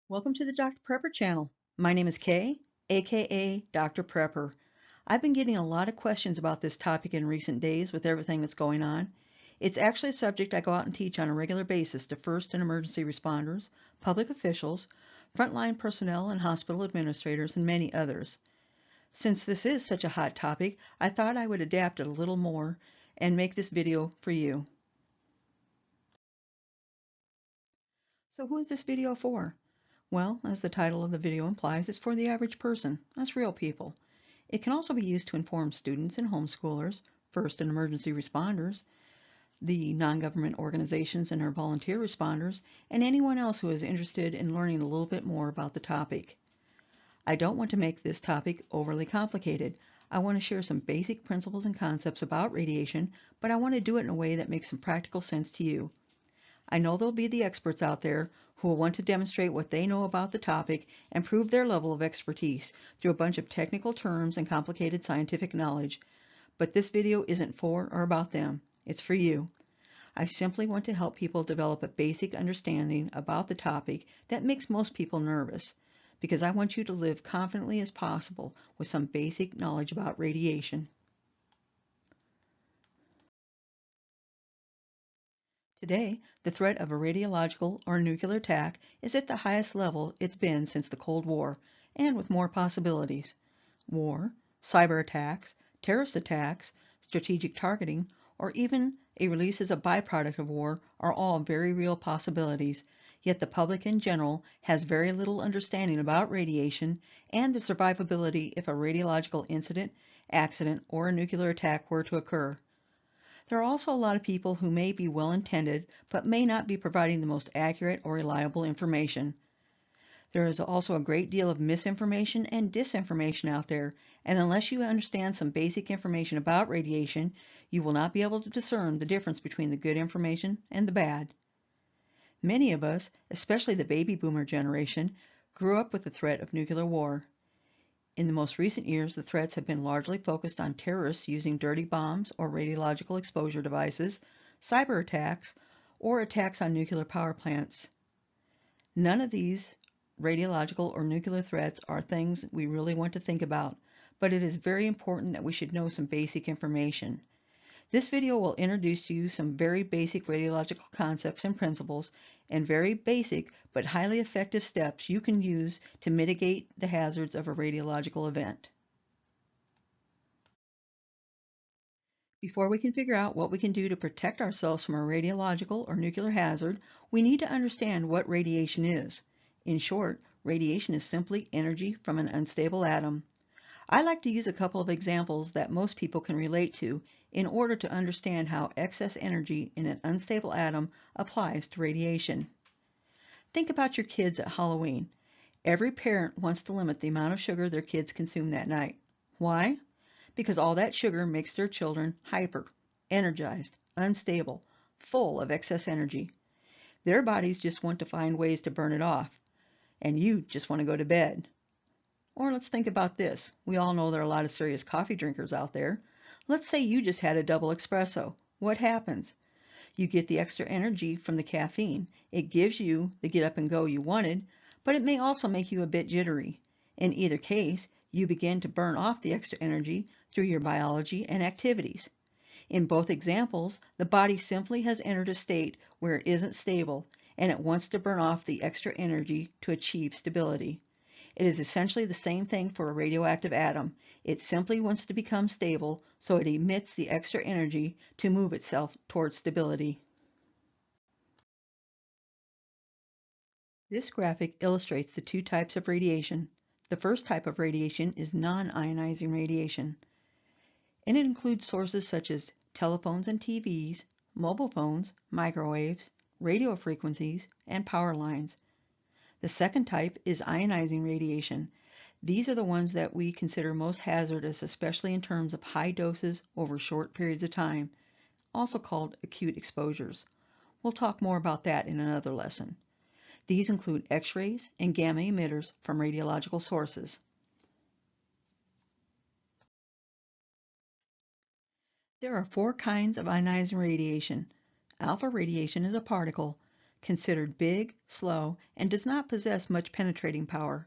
Welcome to the Dr. Prepper channel. My name is Kay, aka Dr. Prepper. I've been getting a lot of questions about this topic in recent days with everything that's going on. It's actually a subject I go out and teach on a regular basis to first and emergency responders, public officials, frontline personnel, and hospital administrators, and many others. Since this is such a hot topic, I thought I would adapt it a little more and make this video for you. So who is this video for? Well, as the title of the video implies, it's for the average person, us real people. It can also be used to inform students and homeschoolers, first and emergency responders, the non-government organizations and our volunteer responders, and anyone else who is interested in learning a little bit more about the topic. I don't want to make this topic overly complicated. I want to share some basic principles and concepts about radiation, but I want to do it in a way that makes some practical sense to you. I know there'll be the experts out there who will want to demonstrate what they know about the topic and prove their level of expertise through a bunch of technical terms and complicated scientific knowledge. But this video isn't for or about them. It's for you. I simply want to help people develop a basic understanding about the topic that makes most people nervous, because I want you to live confidently as possible with some basic knowledge about radiation. Today, the threat of a radiological or nuclear attack is at the highest level it's been since the Cold War, and with more possibilities. War, cyber attacks, terrorist attacks, strategic targeting, or even a release as a byproduct of war are all very real possibilities, yet the public in general has very little understanding about radiation and the survivability if a radiological incident, accident, or a nuclear attack were to occur. There are also a lot of people who may be well-intended but may not be providing the most accurate or reliable information. There is also a great deal of misinformation and disinformation out there, and unless you understand some basic information about radiation, you will not be able to discern the difference between the good information and the bad. Many of us, especially the baby boomer generation, grew up with the threat of nuclear war. In the most recent years, the threats have been largely focused on terrorists using dirty bombs or radiological exposure devices, cyber attacks, or attacks on nuclear power plants. None of these radiological or nuclear threats are things we really want to think about, but it is very important that we should know some basic information. This video will introduce you some very basic radiological concepts and principles, and very basic but highly effective steps you can use to mitigate the hazards of a radiological event. Before we can figure out what we can do to protect ourselves from a radiological or nuclear hazard, we need to understand what radiation is. In short, radiation is simply energy from an unstable atom. I like to use a couple of examples that most people can relate to in order to understand how excess energy in an unstable atom applies to radiation. Think about your kids at Halloween. Every parent wants to limit the amount of sugar their kids consume that night. Why? Because all that sugar makes their children hyper, energized, unstable, full of excess energy. Their bodies just want to find ways to burn it off, and you just want to go to bed. Or let's think about this. We all know there are a lot of serious coffee drinkers out there. Let's say you just had a double espresso. What happens? You get the extra energy from the caffeine. It gives you the get up and go you wanted, but it may also make you a bit jittery. In either case, you begin to burn off the extra energy through your biology and activities. In both examples, the body simply has entered a state where it isn't stable, and it wants to burn off the extra energy to achieve stability. It is essentially the same thing for a radioactive atom. It simply wants to become stable, so it emits the extra energy to move itself towards stability. This graphic illustrates the two types of radiation. The first type of radiation is non-ionizing radiation, and it includes sources such as telephones and TVs, mobile phones, microwaves, radio frequencies, and power lines. The second type is ionizing radiation. These are the ones that we consider most hazardous, especially in terms of high doses over short periods of time, also called acute exposures. We'll talk more about that in another lesson. These include X-rays and gamma emitters from radiological sources. There are four kinds of ionizing radiation. Alpha radiation is a particle considered big, slow, and does not possess much penetrating power.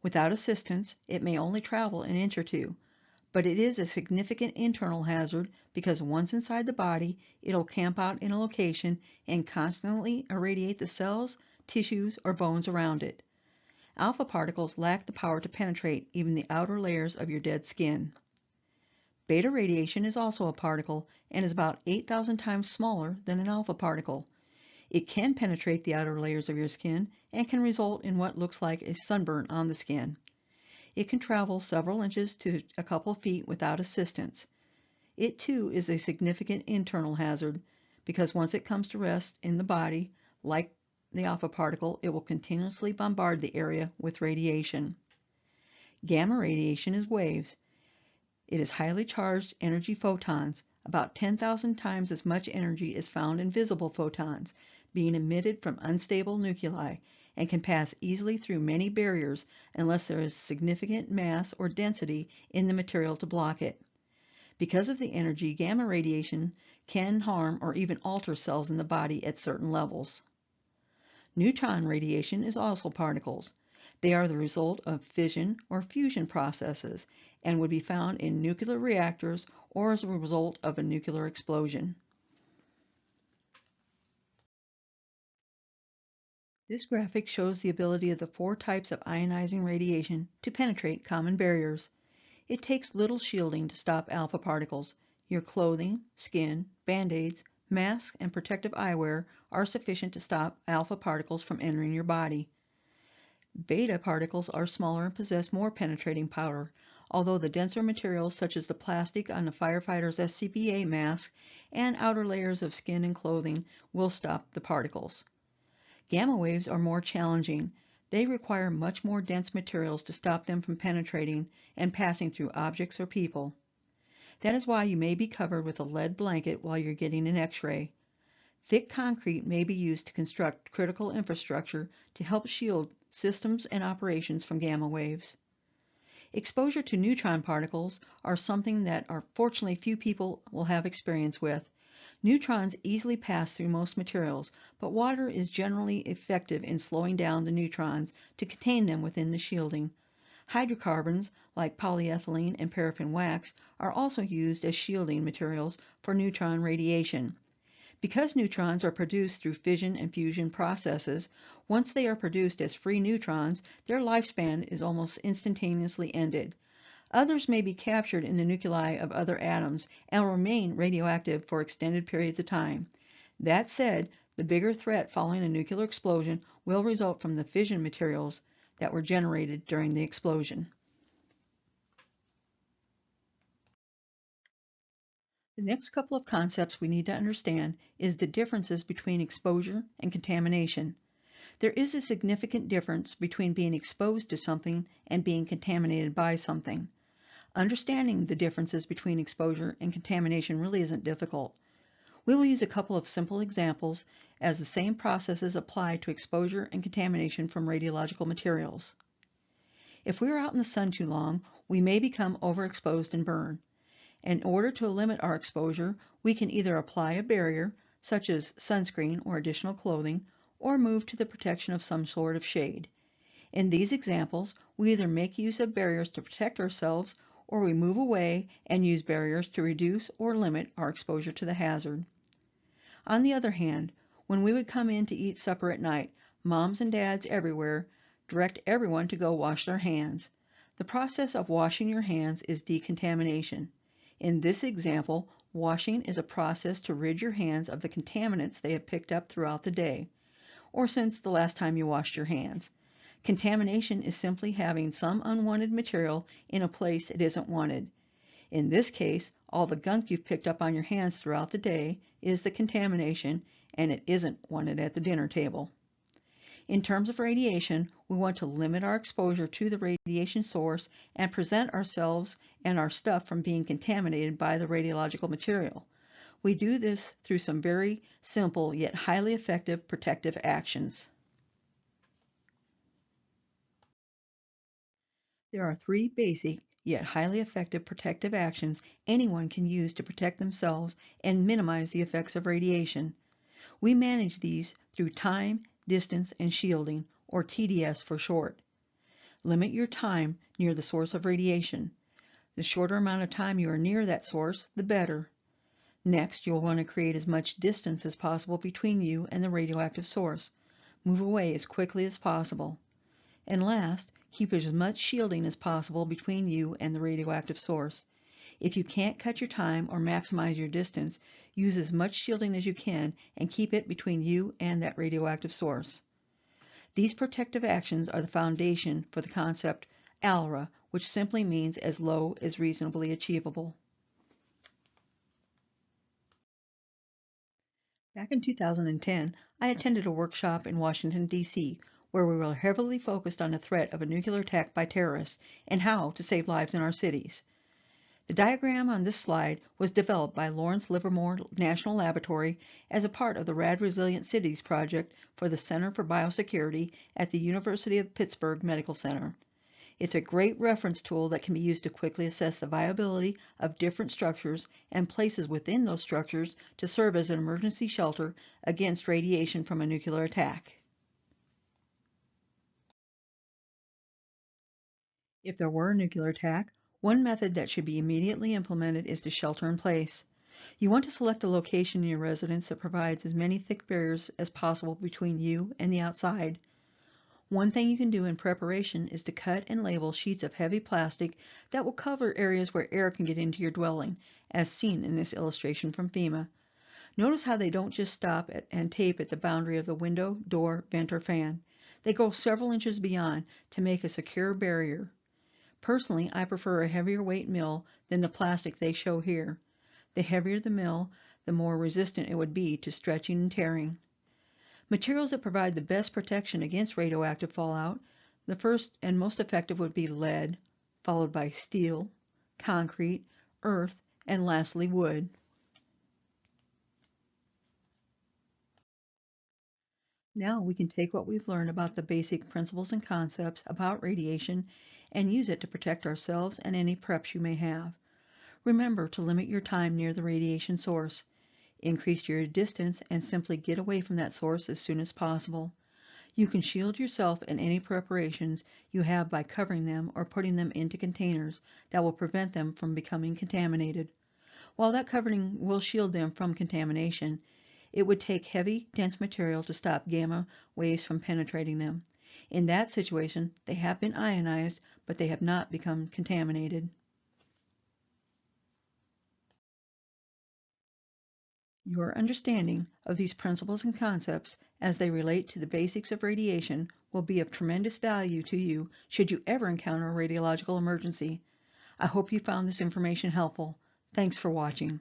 Without assistance, it may only travel an inch or two, but it is a significant internal hazard because once inside the body, it'll camp out in a location and constantly irradiate the cells, tissues, or bones around it. Alpha particles lack the power to penetrate even the outer layers of your dead skin. Beta radiation is also a particle and is about 8,000 times smaller than an alpha particle. It can penetrate the outer layers of your skin and can result in what looks like a sunburn on the skin. It can travel several inches to a couple feet without assistance. It too is a significant internal hazard because once it comes to rest in the body, like the alpha particle, it will continuously bombard the area with radiation. Gamma radiation is waves. It is highly charged energy photons, about 10,000 times as much energy is found in visible photons, being emitted from unstable nuclei, and can pass easily through many barriers unless there is significant mass or density in the material to block it. Because of the energy, gamma radiation can harm or even alter cells in the body at certain levels. Neutron radiation is also particles. They are the result of fission or fusion processes and would be found in nuclear reactors or as a result of a nuclear explosion. This graphic shows the ability of the four types of ionizing radiation to penetrate common barriers. It takes little shielding to stop alpha particles. Your clothing, skin, band-aids, masks, and protective eyewear are sufficient to stop alpha particles from entering your body. Beta particles are smaller and possess more penetrating power, although the denser materials such as the plastic on the firefighter's SCBA mask and outer layers of skin and clothing will stop the particles. Gamma waves are more challenging. They require much more dense materials to stop them from penetrating and passing through objects or people. That is why you may be covered with a lead blanket while you're getting an X-ray. Thick concrete may be used to construct critical infrastructure to help shield systems and operations from gamma waves. Exposure to neutron particles are something that fortunately few people will have experience with. Neutrons easily pass through most materials, but water is generally effective in slowing down the neutrons to contain them within the shielding. Hydrocarbons, like polyethylene and paraffin wax, are also used as shielding materials for neutron radiation. Because neutrons are produced through fission and fusion processes, once they are produced as free neutrons, their lifespan is almost instantaneously ended. Others may be captured in the nuclei of other atoms and will remain radioactive for extended periods of time. That said, the bigger threat following a nuclear explosion will result from the fission materials that were generated during the explosion. The next couple of concepts we need to understand is the differences between exposure and contamination. There is a significant difference between being exposed to something and being contaminated by something. Understanding the differences between exposure and contamination really isn't difficult. We will use a couple of simple examples as the same processes apply to exposure and contamination from radiological materials. If we are out in the sun too long, we may become overexposed and burn. In order to limit our exposure, we can either apply a barrier, such as sunscreen or additional clothing, or move to the protection of some sort of shade. In these examples, we either make use of barriers to protect ourselves, or we move away and use barriers to reduce or limit our exposure to the hazard. On the other hand, when we would come in to eat supper at night, moms and dads everywhere direct everyone to go wash their hands. The process of washing your hands is decontamination. In this example, washing is a process to rid your hands of the contaminants they have picked up throughout the day, or since the last time you washed your hands. Contamination is simply having some unwanted material in a place it isn't wanted. In this case, all the gunk you've picked up on your hands throughout the day is the contamination, and it isn't wanted at the dinner table. In terms of radiation, we want to limit our exposure to the radiation source and prevent ourselves and our stuff from being contaminated by the radiological material. We do this through some very simple yet highly effective protective actions. There are three basic yet highly effective protective actions anyone can use to protect themselves and minimize the effects of radiation. We manage these through time, distance, and shielding, or TDS for short. Limit your time near the source of radiation. The shorter amount of time you are near that source, the better. Next, you'll want to create as much distance as possible between you and the radioactive source. Move away as quickly as possible. And last, keep as much shielding as possible between you and the radioactive source. If you can't cut your time or maximize your distance, use as much shielding as you can and keep it between you and that radioactive source. These protective actions are the foundation for the concept ALRA, which simply means as low as reasonably achievable. Back in 2010, I attended a workshop in Washington, D.C., where we were heavily focused on the threat of a nuclear attack by terrorists and how to save lives in our cities. The diagram on this slide was developed by Lawrence Livermore National Laboratory as a part of the Rad Resilient Cities project for the Center for Biosecurity at the University of Pittsburgh Medical Center. It's a great reference tool that can be used to quickly assess the viability of different structures and places within those structures to serve as an emergency shelter against radiation from a nuclear attack. If there were a nuclear attack, one method that should be immediately implemented is to shelter in place. You want to select a location in your residence that provides as many thick barriers as possible between you and the outside. One thing you can do in preparation is to cut and label sheets of heavy plastic that will cover areas where air can get into your dwelling, as seen in this illustration from FEMA. Notice how they don't just stop and tape at the boundary of the window, door, vent, or fan. They go several inches beyond to make a secure barrier. Personally, I prefer a heavier weight mill than the plastic they show here. The heavier the mill, the more resistant it would be to stretching and tearing. Materials that provide the best protection against radioactive fallout, the first and most effective would be lead, followed by steel, concrete, earth, and lastly wood. Now we can take what we've learned about the basic principles and concepts about radiation and use it to protect ourselves and any preps you may have. Remember to limit your time near the radiation source. Increase your distance and simply get away from that source as soon as possible. You can shield yourself and any preparations you have by covering them or putting them into containers that will prevent them from becoming contaminated. While that covering will shield them from contamination, it would take heavy, dense material to stop gamma waves from penetrating them. In that situation, they have been ionized, but they have not become contaminated. Your understanding of these principles and concepts as they relate to the basics of radiation will be of tremendous value to you should you ever encounter a radiological emergency. I hope you found this information helpful. Thanks for watching.